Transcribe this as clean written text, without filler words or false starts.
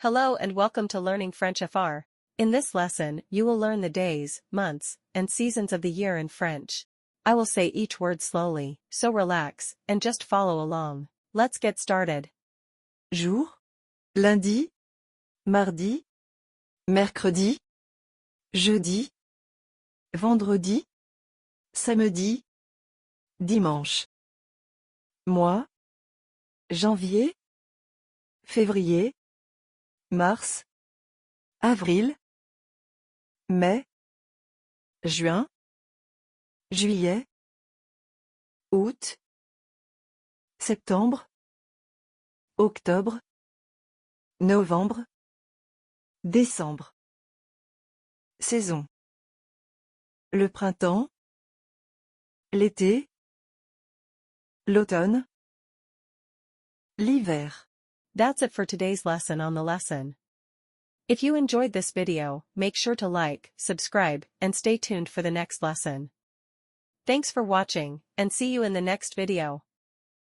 Hello and welcome to Learning French FR. In this lesson, you will learn the days, months, and seasons of the year in French. I will say each word slowly, so relax, and just follow along. Let's get started. Jour, lundi, mardi, mercredi, jeudi, vendredi, samedi, dimanche. Mois, janvier, février, mars, avril, mai, juin, juillet, août, septembre, octobre, novembre, décembre. Saison. Le printemps, l'été, l'automne, l'hiver. That's it for today's lesson on the lesson. If you enjoyed this video, make sure to like, subscribe, and stay tuned for the next lesson. Thanks for watching, and see you in the next video.